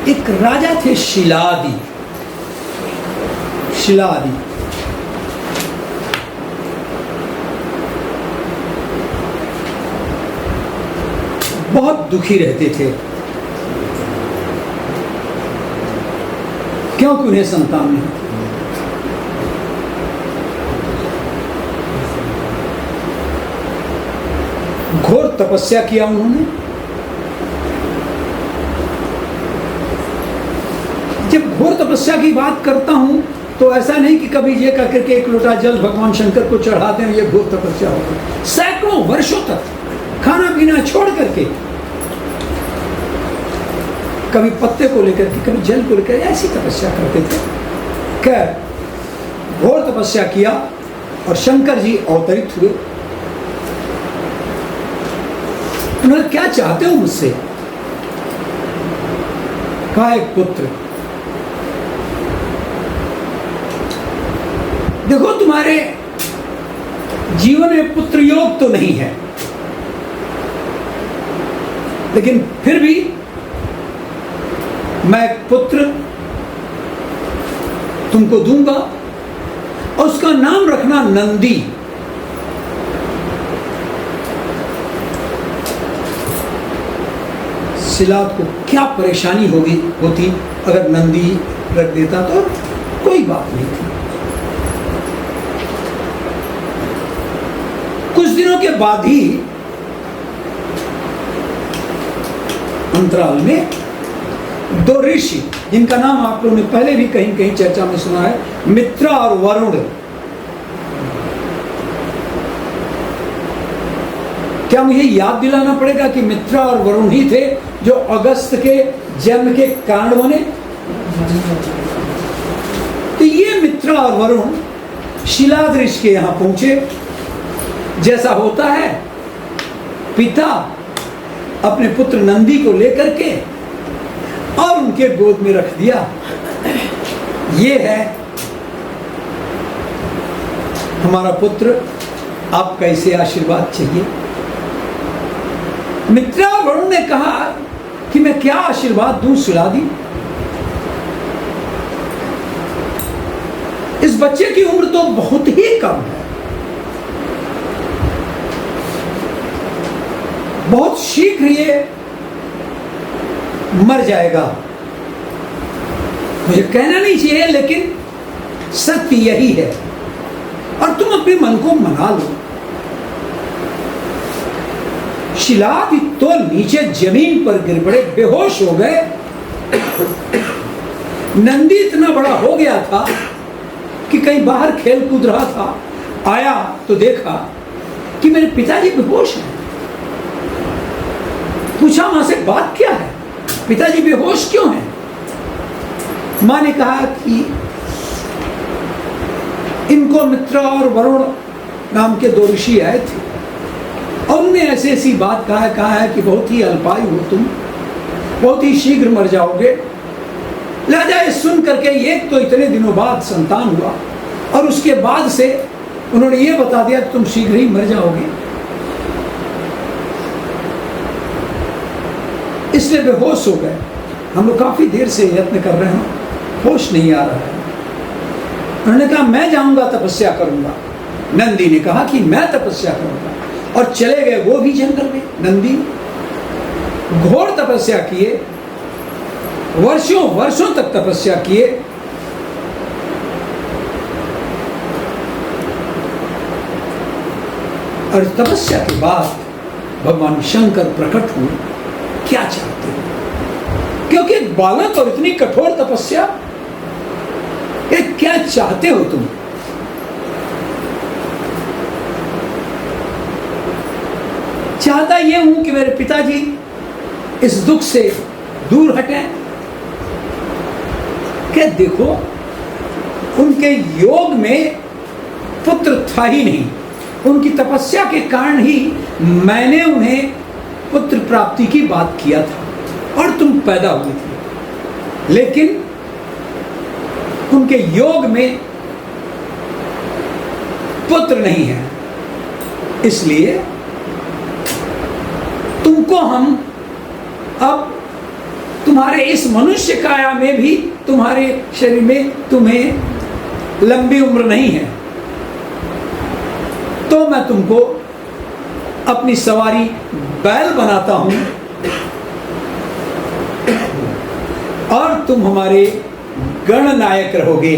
एक राजा थे शिलादि। शिलादि बहुत दुखी रहते थे क्योंकि उन्हें संतान नहीं थी। घोर तपस्या किया उन्होंने। जब घोर तपस्या की बात करता हूं तो ऐसा नहीं कि कभी ये कह करके एक लोटा जल भगवान शंकर को चढ़ाते हैं, ये घोर तपस्या होगी। सैकड़ों वर्षों तक खाना पीना छोड़ करके, कभी पत्ते को लेकर के, कभी जल को लेकर, ऐसी तपस्या करते थे। खैर घोर तपस्या किया और शंकर जी अवतरित हुए। उन्होंने क्या चाहते हो मुझसे? कहा एक पुत्र। देखो तुम्हारे जीवन में पुत्र योग तो नहीं है, लेकिन फिर भी मैं एक पुत्र तुमको दूंगा और उसका नाम रखना नंदी। शिलाद को क्या परेशानी होती अगर नंदी रख देता तो कोई बात नहीं थी। कुछ दिनों के बाद ही अंतराल में दो ऋषि, जिनका नाम आप लोगों ने पहले भी कहीं कहीं चर्चा में सुना है, मित्रा और वरुण। क्या मुझे याद दिलाना पड़ेगा कि मित्रा और वरुण ही थे जो अगस्त के जन्म के कारण बने? तो ये मित्रा और वरुण शिलाद ऋषि के यहां पहुंचे। जैसा होता है, पिता अपने पुत्र नंदी को लेकर के और उनके गोद में रख दिया। ये है हमारा पुत्र, आप कैसे आशीर्वाद चाहिए? मित्रा और वरुण ने कहा कि मैं क्या आशीर्वाद दूं शिलादि? इस बच्चे की उम्र तो बहुत ही कम है, बहुत शीघ्र ये मर जाएगा। मुझे कहना नहीं चाहिए, लेकिन सत्य यही है और तुम अपने मन को मना लो। शिलाद तो नीचे जमीन पर गिर पड़े, बेहोश हो गए। नंदी इतना बड़ा हो गया था कि कहीं बाहर खेल कूद रहा था, आया तो देखा कि मेरे पिताजी बेहोश हैं। पूछा मां से बात क्या है, पिताजी बेहोश क्यों हैं? मां ने कहा कि इनको मित्रा और वरुण नाम के दो ऋषि आए थे और उन्होंने ऐसी ऐसी बात कहा है कि बहुत ही अल्पायु हो तुम, बहुत ही शीघ्र मर जाओगे। लिहाजा ये सुन करके एक तो इतने दिनों बाद संतान हुआ और उसके बाद से उन्होंने ये बता दिया कि तुम शीघ्र ही मर जाओगे, इसलिए बेहोश हो गए। हम लोग काफी देर से यत्न कर रहे हैं, होश नहीं आ रहा है। उन्होंने कहा मैं जाऊंगा, तपस्या करूंगा। नंदी ने कहा कि मैं तपस्या करूंगा और चले गए वो भी जंगल में। नंदी घोर तपस्या किए, वर्षों वर्षों तक तपस्या किए। और तपस्या के बाद भगवान शंकर प्रकट हुए। क्या चाहते हो? क्योंकि एक बालक और इतनी कठोर तपस्या, क्या चाहते हो तुम? चाहता ये हूं कि मेरे पिताजी इस दुख से दूर हटें। क्या देखो, उनके योग में पुत्र था ही नहीं, उनकी तपस्या के कारण ही मैंने उन्हें पुत्र प्राप्ति की बात किया था और तुम पैदा हुई थी, लेकिन उनके योग में पुत्र नहीं है, इसलिए तुमको हम अब तुम्हारे इस मनुष्य काया में भी, तुम्हारे शरीर में तुम्हें लंबी उम्र नहीं है, तो मैं तुमको अपनी सवारी बैल बनाता हूं और तुम हमारे गणनायक रहोगे।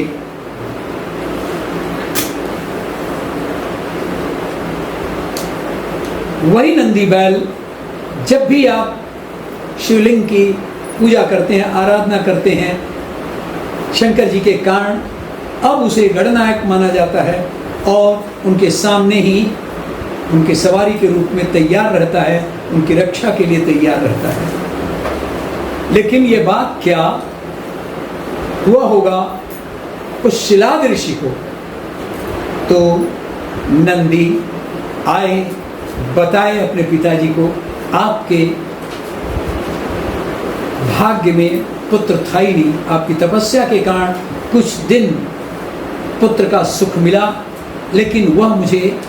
वही नंदी बैल, जब भी आप शिवलिंग की पूजा करते हैं, आराधना करते हैं शंकर जी के कारण, अब उसे गणनायक माना जाता है और उनके सामने ही उनके सवारी के रूप में तैयार रहता है, उनकी रक्षा के लिए तैयार रहता है। लेकिन ये बात क्या हुआ होगा उस शिलाद ऋषि को? तो नंदी आए, बताए अपने पिताजी को, आपके भाग्य में पुत्र था ही नहीं, आपकी तपस्या के कारण कुछ दिन पुत्र का सुख मिला, लेकिन वह मुझे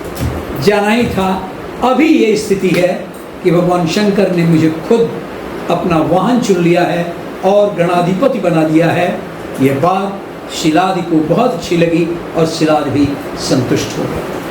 जाना ही था। अभी ये स्थिति है कि भगवान शंकर ने मुझे खुद अपना वाहन चुन लिया है और गणाधिपति बना दिया है। यह बात शिलादि को बहुत अच्छी लगी और शिलाद भी संतुष्ट हो गया।